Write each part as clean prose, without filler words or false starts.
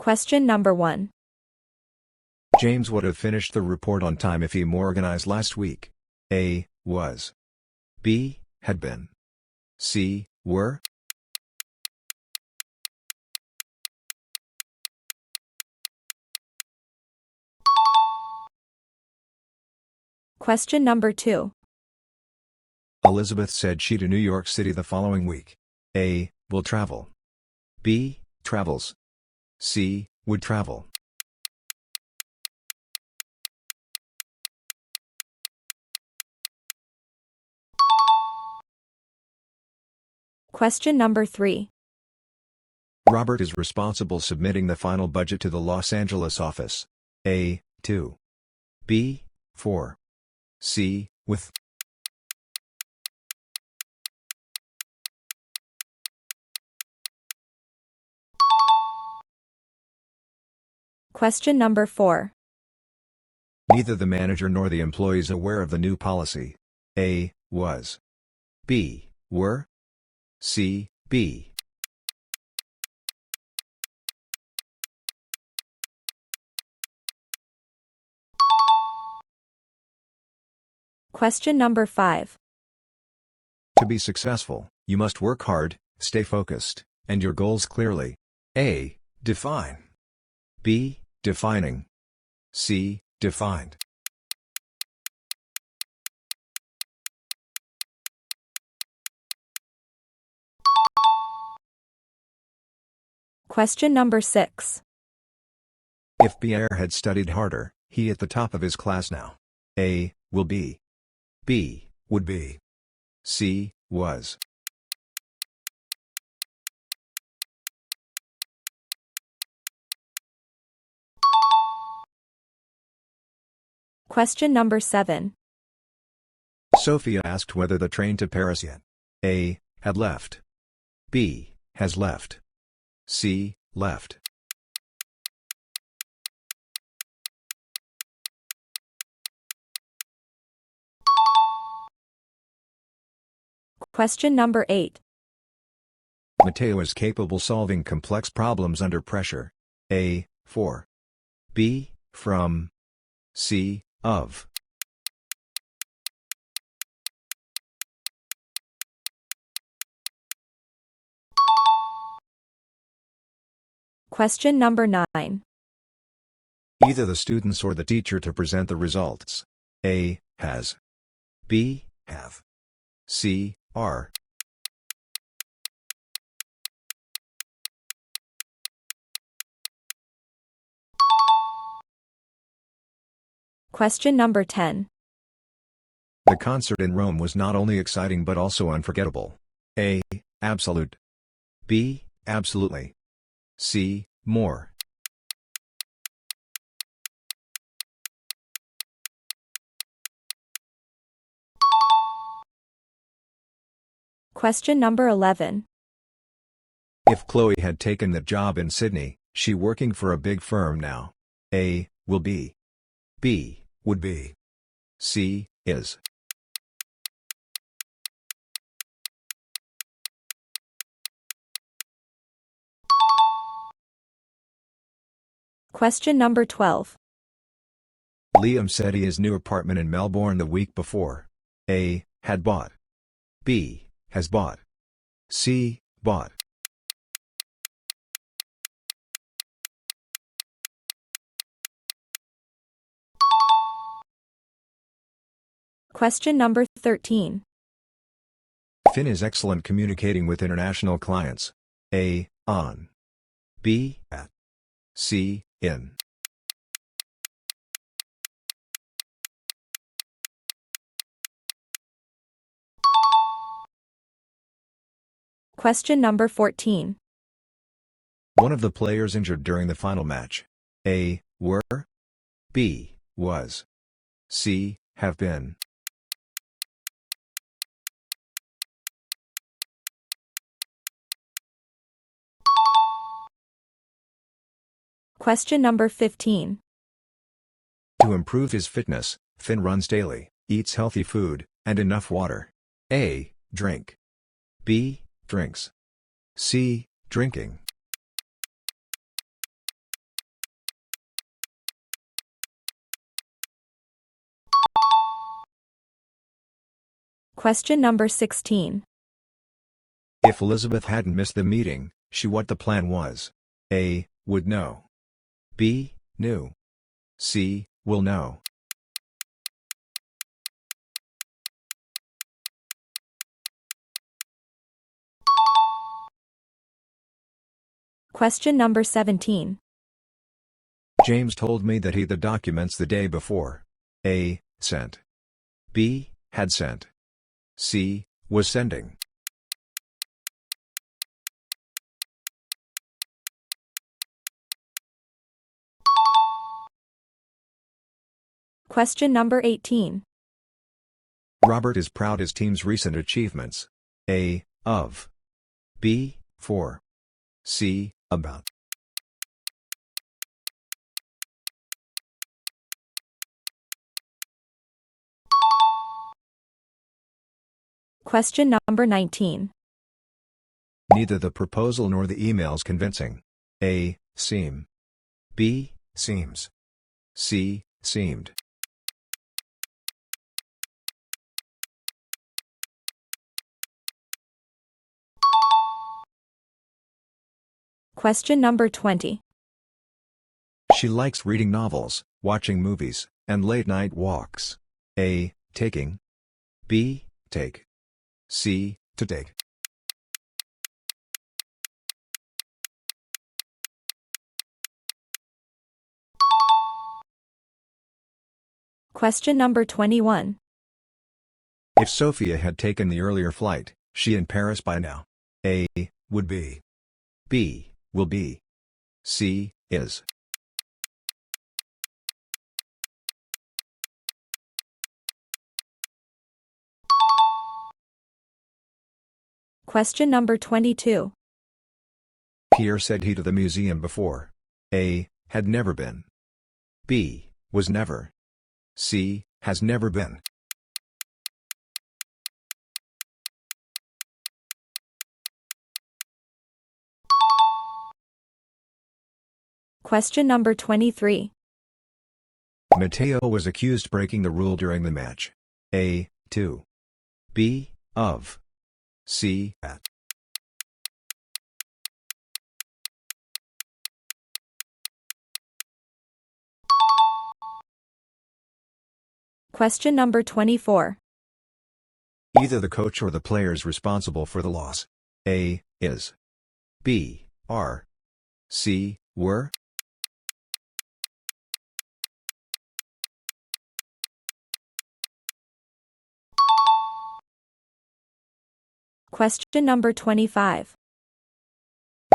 Question number 1. James would have finished the report on time if he more organized last week. A. Was. B. Had been. C. Were. Question number 2. Elizabeth said she to New York City the following week. A. Will travel. B. Travels. C. Would travel. Question number 3. Robert is responsible submitting the final budget to the Los Angeles office. A. To. B. For. C. With. Question number 4. Neither the manager nor the employee is aware of the new policy. A. Was. B. Were. C. B. Question number 5. To be successful, you must work hard, stay focused, and your goals clearly. A. Define. B. Defining. C. Defined. Question number 6. If Pierre had studied harder, he at the top of his class now. A. Will be. B. Would be. C. Was. Question number 7. Sophia asked whether the train to Paris yet. A. Had left. B. Has left. C. Left. Question number 8. Mateo is capable solving complex problems under pressure. A. For. B. From. C. Of. Question number 9. Either the students or the teacher to present the results. A. Has. B. Have. C. Are. Question number 10. The concert in Rome was not only exciting but also unforgettable. A. Absolute. B. Absolutely. C. More. Question number 11. If Chloe had taken the job in Sydney, she working for a big firm now. A. Will be. B. Would be. C. Is. Question number 12. Liam said his new apartment in Melbourne the week before. A. Had bought. B. Has bought. C. Bought. Question number 13. Finn is excellent communicating with international clients. A. On. B. At. C. In. Question number 14. One of the players injured during the final match. A. Were. B. Was. C. Have been. Question number 15. To improve his fitness, Finn runs daily, eats healthy food, and enough water. A. Drink. B. Drinks. C. Drinking. Question number 16. If Elizabeth hadn't missed the meeting, she what the plan was. A. Would know. B. Knew. C. Will know. Question number 17. James told me that he the documents the day before. A. Sent. B. Had sent. C. Was sending. Question number 18. Robert is proud his team's recent achievements. A. Of. B. For. C. About. Question number 19. Neither the proposal nor the email's convincing. A. Seem. B. Seems. C. Seemed. Question number 20. She likes reading novels, watching movies, and late-night walks. A. Taking. B. Take. C. To take. Question number 21. If Sophia had taken the earlier flight, she in Paris by now. A. Would be. B. Will be. C. Is. Question number 22. Pierre said he to the museum before. A. Had never been. B. Was never. C. Has never been. Question number 23. Mateo was accused breaking the rule during the match. A. To. B. Of. C. At. Question number 24. Either the coach or the players responsible for the loss. A. Is. B. Are. C. Were. Question number 25.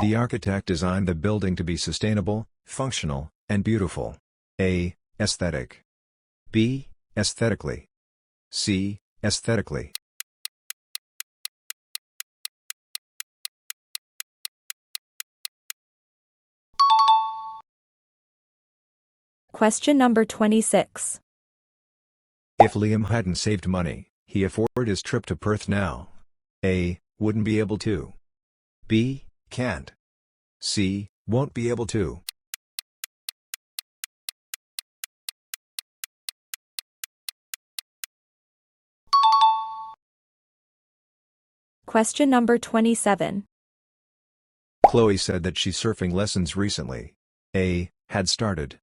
The architect designed the building to be sustainable, functional, and beautiful. A. Aesthetic. B. Aesthetically. C. Aesthetically. Question number 26. If Liam hadn't saved money, he afford his trip to Perth now. A. Wouldn't be able to. B. Can't. C. Won't be able to. Question number 27. Chloe said that she's surfing lessons recently. A. Had started.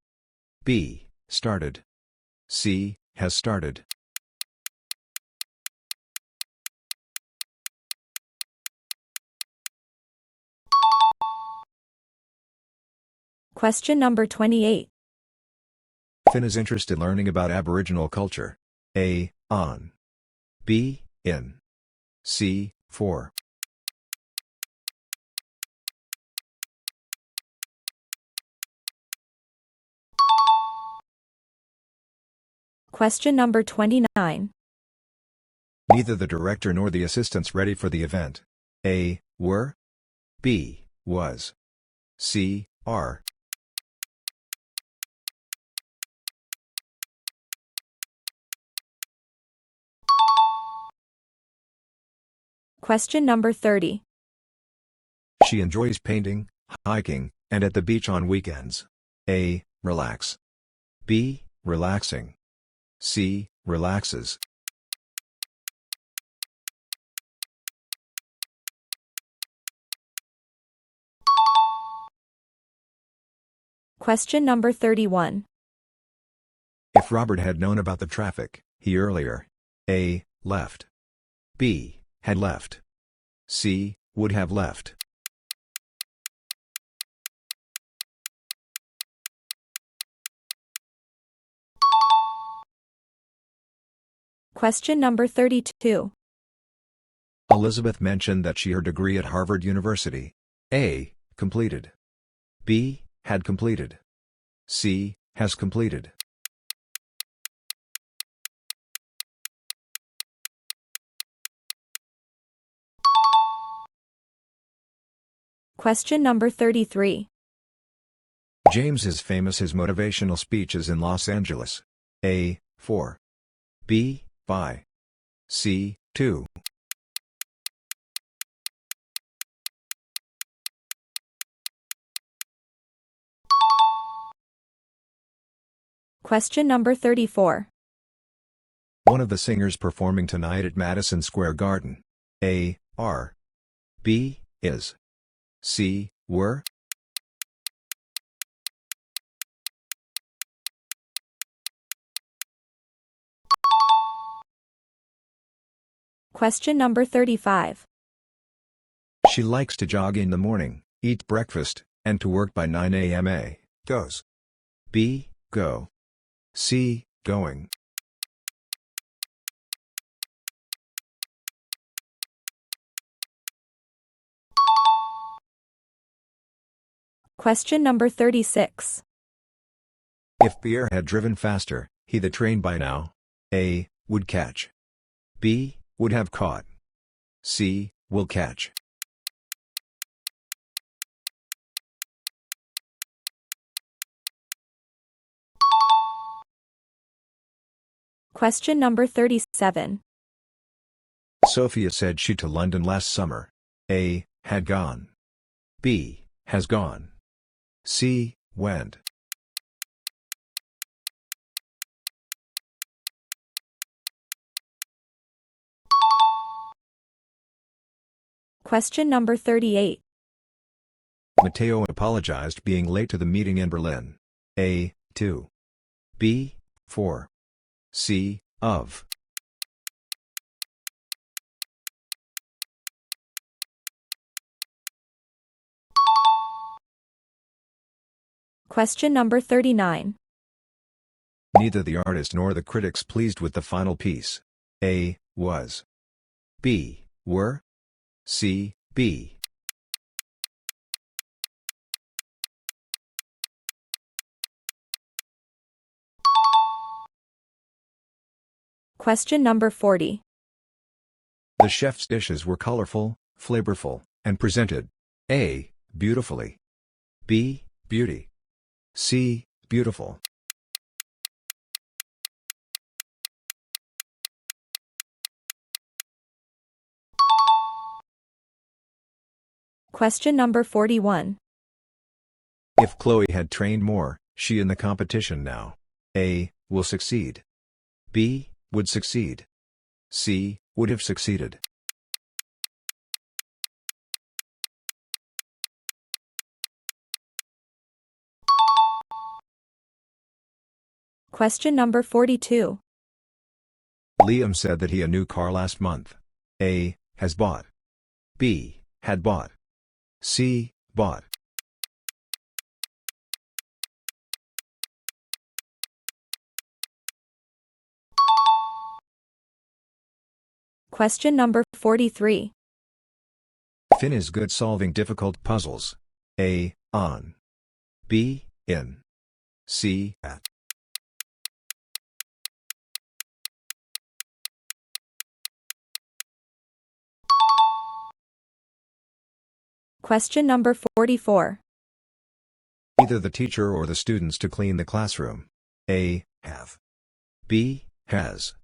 B. Started. C. Has started. Question number 28. Finn is interested in learning about Aboriginal culture. A. On. B. In. C. For. Question number 29. Neither the director nor the assistants ready for the event. A. Were. B. Was. C. Are. Question number 30. She enjoys painting, hiking, and at the beach on weekends. A. Relax. B. Relaxing. C. Relaxes. Question number 31. If Robert had known about the traffic, he earlier A. Left. B. Had left. C. Would have left. Question number 32. Elizabeth mentioned that her degree at Harvard University. A. Completed. B. Had completed. C. Has completed. Question number 33. James is famous his motivational speeches in Los Angeles. A. For. B. By. C. To. Question number 34. One of the singers performing tonight at Madison Square Garden. A. Are. B. Is. C. Were. Question number 35. She likes to jog in the morning, eat breakfast, and to work by 9 a.m. A. Goes. B. Go. C. Going. Question number 36. If Pierre had driven faster, he the train by now. A. Would catch. B. Would have caught. C. Will catch. Question number 37. Sophia said she to London last summer. A. Had gone. B. Has gone. C. Went. Question number 38. Matteo apologized being late to the meeting in Berlin. A. To. B. For. C. Of. Question number 39. Neither the artist nor the critics pleased with the final piece. A. Was. B. Were. C. Be. Question number 40. The chef's dishes were colorful, flavorful, and presented. A. Beautifully. B. Beauty. C. Beautiful. Question number 41. If Chloe had trained more, she in the competition now. A. Will succeed. B. Would succeed. C. Would have succeeded. Question number 42. Liam said that he a new car last month. A. Has bought. B. Had bought. C. Bought. Question number 43. Finn is good solving difficult puzzles. A. On. B. In. C. At. Question number 44. Either the teacher or the students to clean the classroom. A. Have. B. Has.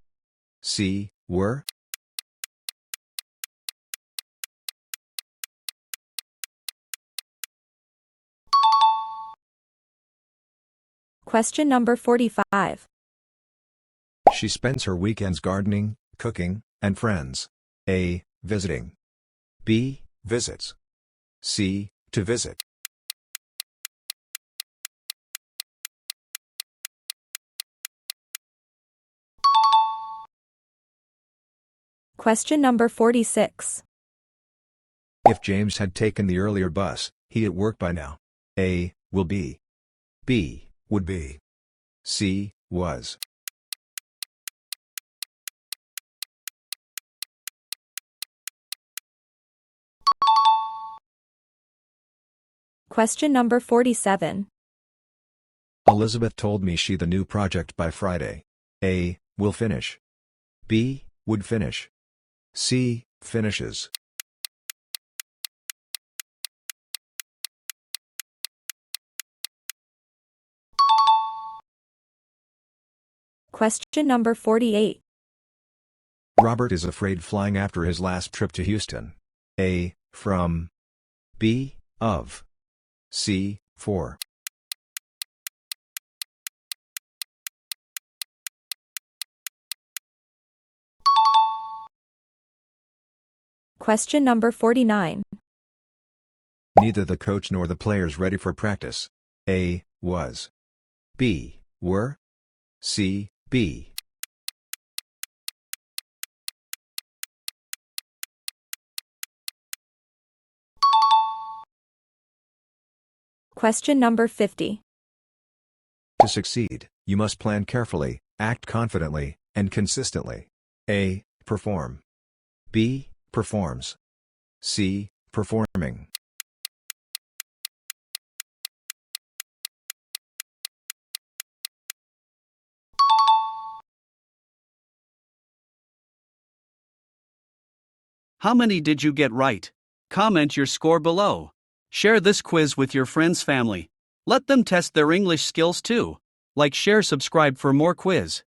C. Were. Question number 45. She spends her weekends gardening, cooking, and friends. A. Visiting. B. Visits. C. To visit. Question number 46. If James had taken the earlier bus, he'd at work by now. A. Will be. B. Would be. C. Was. Question number 47. Elizabeth told me she the new project by Friday. A. Will finish. B. Would finish. C. Finishes. Question number 48. Robert is afraid flying after his last trip to Houston. A. From. B. Of. C. For. Question number 49. Neither the coach nor the players ready for practice. A. Was. B. Were. C. Be. Question number 50. To succeed, you must plan carefully, act confidently, and consistently. A. Perform. B. Performs. C. Performing. How many did you get right? Comment your score below. Share this quiz with your friends' family. Let them test their English skills too. Like, share, subscribe for more quiz.